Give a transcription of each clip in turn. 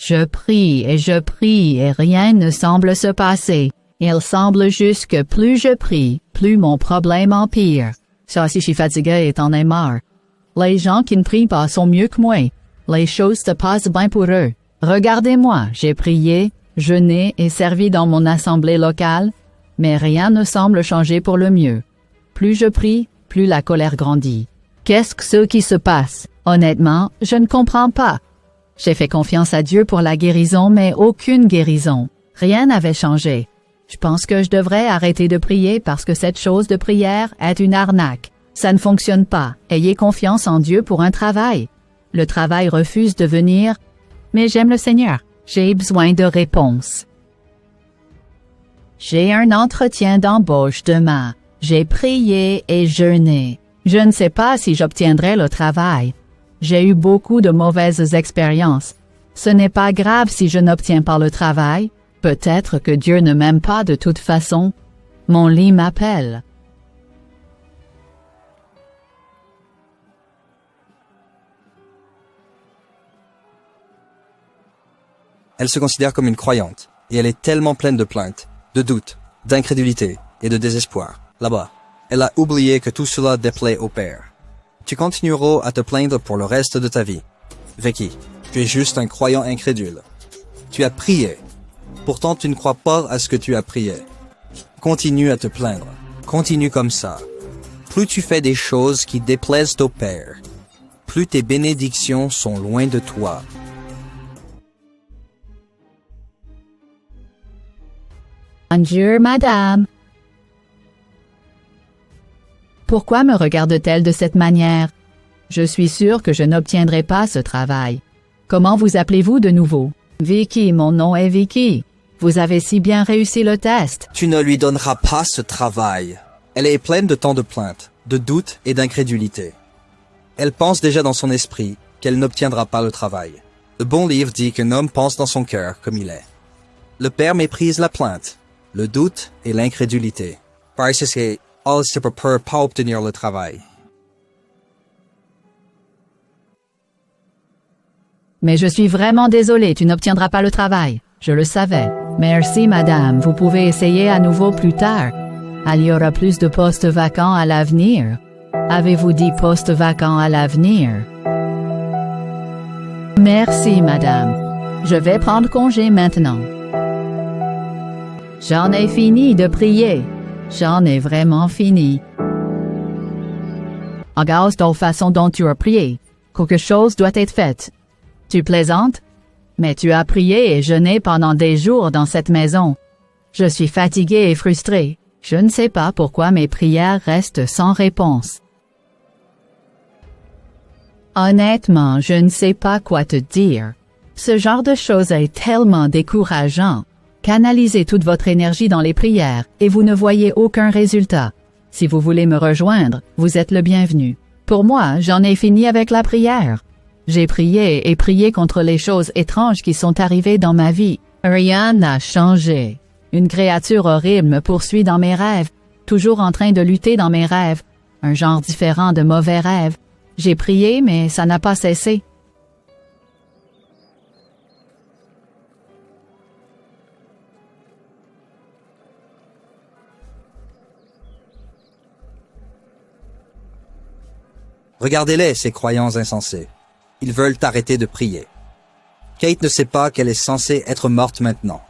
Je prie et rien ne semble se passer. Il semble juste que plus je prie, plus mon problème empire. Ça, si je suis fatiguée et t'en ai marre. Les gens qui ne prient pas sont mieux que moi. Les choses se passent bien pour eux. Regardez-moi, j'ai prié, jeûné et servi dans mon assemblée locale, mais rien ne semble changer pour le mieux. Plus je prie, plus la colère grandit. Qu'est-ce que ce qui se passe? Honnêtement, je ne comprends pas. J'ai fait confiance à Dieu pour la guérison, mais aucune guérison. Rien n'avait changé. Je pense que je devrais arrêter de prier parce que cette chose de prière est une arnaque. Ça ne fonctionne pas. Ayez confiance en Dieu pour un travail. Le travail refuse de venir, mais j'aime le Seigneur. J'ai besoin de réponses. J'ai un entretien d'embauche demain. J'ai prié et jeûné. Je ne sais pas si j'obtiendrai le travail. J'ai eu beaucoup de mauvaises expériences. Ce n'est pas grave si je n'obtiens pas le travail. Peut-être que Dieu ne m'aime pas de toute façon. Mon lit m'appelle. Elle se considère comme une croyante, et elle est tellement pleine de plaintes, de doutes, d'incrédulité et de désespoir. Là-bas, elle a oublié que tout cela déplaît au Père. Tu continueras à te plaindre pour le reste de ta vie. Vicky, tu es juste un croyant incrédule. Tu as prié. Pourtant, tu ne crois pas à ce que tu as prié. Continue à te plaindre. Continue comme ça. Plus tu fais des choses qui déplaisent au Père, plus tes bénédictions sont loin de toi. Bonjour, madame. Pourquoi me regarde-t-elle de cette manière? Je suis sûre que je n'obtiendrai pas ce travail. Comment vous appelez-vous de nouveau? Vicky, mon nom est Vicky. Vous avez si bien réussi le test. Tu ne lui donneras pas ce travail. Elle est pleine de tant de plaintes, de doutes et d'incrédulité. Elle pense déjà dans son esprit qu'elle n'obtiendra pas le travail. Le bon livre dit qu'un homme pense dans son cœur comme il est. Le Père méprise la plainte, le doute et l'incrédulité. Parce que elle se prépare pas à obtenir le travail. Mais je suis vraiment désolée, tu n'obtiendras pas le travail. Je le savais. Merci, madame. Vous pouvez essayer à nouveau plus tard. Il y aura plus de postes vacants à l'avenir. Avez-vous dit postes vacants à l'avenir? Merci, madame. Je vais prendre congé maintenant. J'en ai fini de prier. J'en ai vraiment fini. Regarde la façon dont tu as prié. Quelque chose doit être fait. Tu plaisantes? Mais tu as prié et jeûné pendant des jours dans cette maison. Je suis fatiguée et frustrée. Je ne sais pas pourquoi mes prières restent sans réponse. Honnêtement, je ne sais pas quoi te dire. Ce genre de choses est tellement décourageant. Canalisez toute votre énergie dans les prières et vous ne voyez aucun résultat. Si vous voulez me rejoindre, vous êtes le bienvenu. Pour moi, j'en ai fini avec la prière. J'ai prié et prié contre les choses étranges qui sont arrivées dans ma vie. Rien n'a changé. Une créature horrible me poursuit dans mes rêves, toujours en train de lutter dans mes rêves. Un genre différent de mauvais rêves. J'ai prié, mais ça n'a pas cessé. Regardez-les, ces croyants insensés. Ils veulent arrêter de prier. Kate ne sait pas qu'elle est censée être morte maintenant.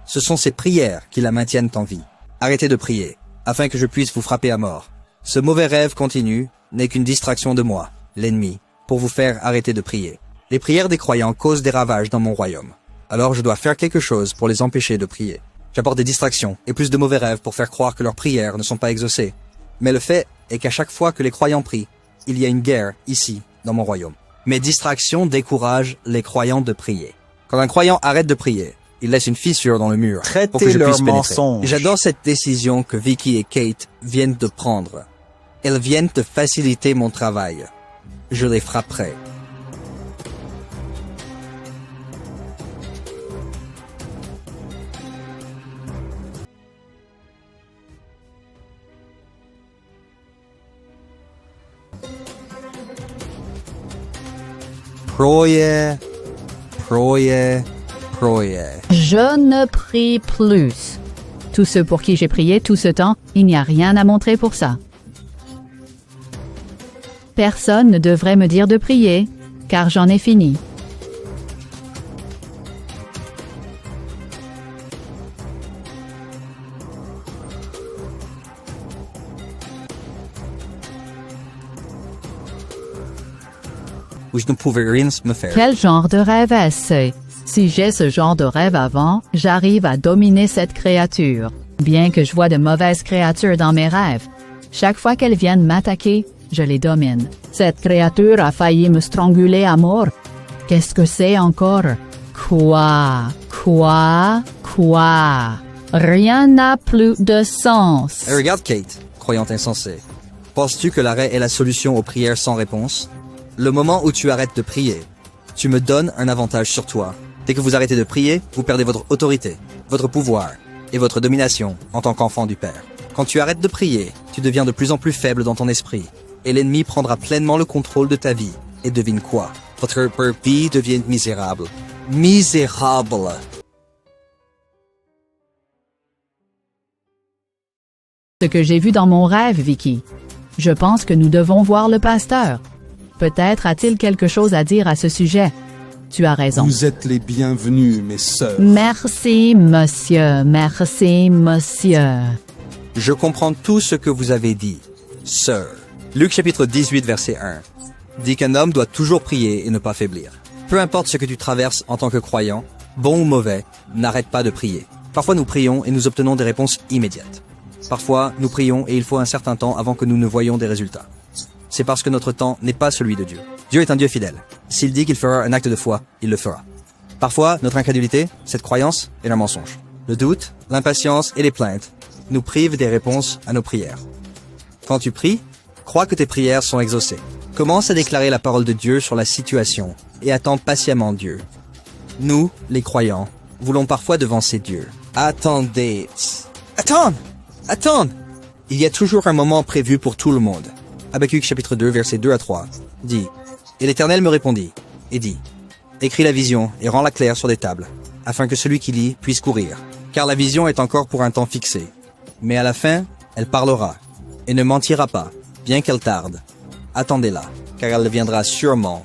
Ce sont ses prières qui la maintiennent en vie. Arrêtez de prier, afin que je puisse vous frapper à mort. Ce mauvais rêve continu n'est qu'une distraction de moi, l'ennemi, pour vous faire arrêter de prier. Les prières des croyants causent des ravages dans mon royaume. Alors je dois faire quelque chose pour les empêcher de prier. J'apporte des distractions et plus de mauvais rêves pour faire croire que leurs prières ne sont pas exaucées. Mais le fait est qu'à chaque fois que les croyants prient, il y a une guerre ici, dans mon royaume. Mes distractions découragent les croyants de prier. Quand un croyant arrête de prier, il laisse une fissure dans le mur pour que je puisse pénétrer. J'adore cette décision que Vicky et Kate viennent de prendre. Elles viennent de faciliter mon travail. Je les frapperai. Priez, priez, croyais. Je ne prie plus. Tous ceux pour qui j'ai prié tout ce temps, il n'y a rien à montrer pour ça. Personne ne devrait me dire de prier, car j'en ai fini. Où je ne pouvais rien me faire. Quel genre de rêve est-ce? Si j'ai ce genre de rêve avant, j'arrive à dominer cette créature. Bien que je vois de mauvaises créatures dans mes rêves, chaque fois qu'elles viennent m'attaquer, je les domine. Cette créature a failli me stranguler à mort. Qu'est-ce que c'est encore? Quoi? Rien n'a plus de sens. Et regarde Kate, croyante insensée. Penses-tu que l'arrêt est la solution aux prières sans réponse? Le moment où tu arrêtes de prier, tu me donnes un avantage sur toi. Dès que vous arrêtez de prier, vous perdez votre autorité, votre pouvoir et votre domination en tant qu'enfant du Père. Quand tu arrêtes de prier, tu deviens de plus en plus faible dans ton esprit et l'ennemi prendra pleinement le contrôle de ta vie. Et devine quoi? Votre vie devient misérable. Misérable! Ce que j'ai vu dans mon rêve, Vicky. Je pense que nous devons voir le pasteur. Peut-être a-t-il quelque chose à dire à ce sujet. Tu as raison. Vous êtes les bienvenus, mes sœurs. Merci, monsieur. Merci, monsieur. Je comprends tout ce que vous avez dit, sœur. Luc chapitre 18 verset 1 dit qu'un homme doit toujours prier et ne pas faiblir. Peu importe ce que tu traverses en tant que croyant, bon ou mauvais, n'arrête pas de prier. Parfois nous prions et nous obtenons des réponses immédiates. Parfois nous prions et il faut un certain temps avant que nous ne voyions des résultats. C'est parce que notre temps n'est pas celui de Dieu. Dieu est un Dieu fidèle. S'il dit qu'il fera un acte de foi, il le fera. Parfois, notre incrédulité, cette croyance, est un mensonge. Le doute, l'impatience et les plaintes nous privent des réponses à nos prières. Quand tu pries, crois que tes prières sont exaucées. Commence à déclarer la parole de Dieu sur la situation et attends patiemment Dieu. Nous, les croyants, voulons parfois devancer Dieu. Attendez. Attends! Il y a toujours un moment prévu pour tout le monde. Habakkuk chapitre 2 versets 2 à 3 dit « Et l'Éternel me répondit et dit « Écris la vision et rends-la claire sur des tables, afin que celui qui lit puisse courir. Car la vision est encore pour un temps fixé. Mais à la fin, elle parlera et ne mentira pas, bien qu'elle tarde. Attendez-la, car elle viendra sûrement.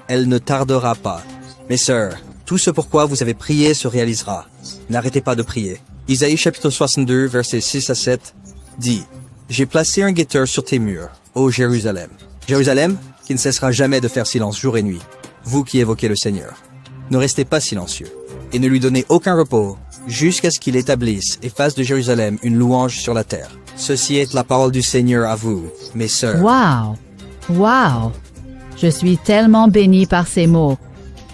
Elle ne tardera pas. Mes sœurs, tout ce pourquoi vous avez prié se réalisera. N'arrêtez pas de prier. » Isaïe chapitre 62 versets 6 à 7 dit « J'ai placé un guetteur sur tes murs, ô Jérusalem. Jérusalem, qui ne cessera jamais de faire silence jour et nuit. Vous qui évoquez le Seigneur. Ne restez pas silencieux, et ne lui donnez aucun repos, jusqu'à ce qu'il établisse et fasse de Jérusalem une louange sur la terre. Ceci est la parole du Seigneur à vous, mes sœurs. » Wow! Je suis tellement bénie par ces mots.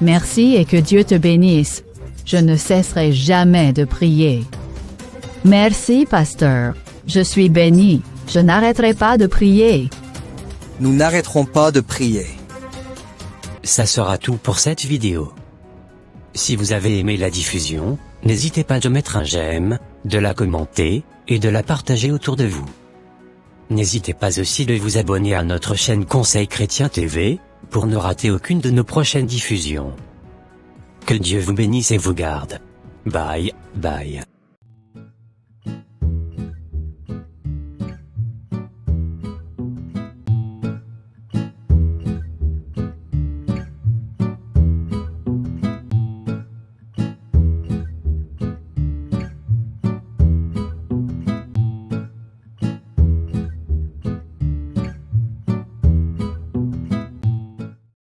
Merci et que Dieu te bénisse. Je ne cesserai jamais de prier. Merci, pasteur. Je suis béni. Je n'arrêterai pas de prier. Nous n'arrêterons pas de prier. Ça sera tout pour cette vidéo. Si vous avez aimé la diffusion, n'hésitez pas de mettre un j'aime, de la commenter, et de la partager autour de vous. N'hésitez pas aussi de vous abonner à notre chaîne Conseil Chrétien TV, pour ne rater aucune de nos prochaines diffusions. Que Dieu vous bénisse et vous garde. Bye, bye.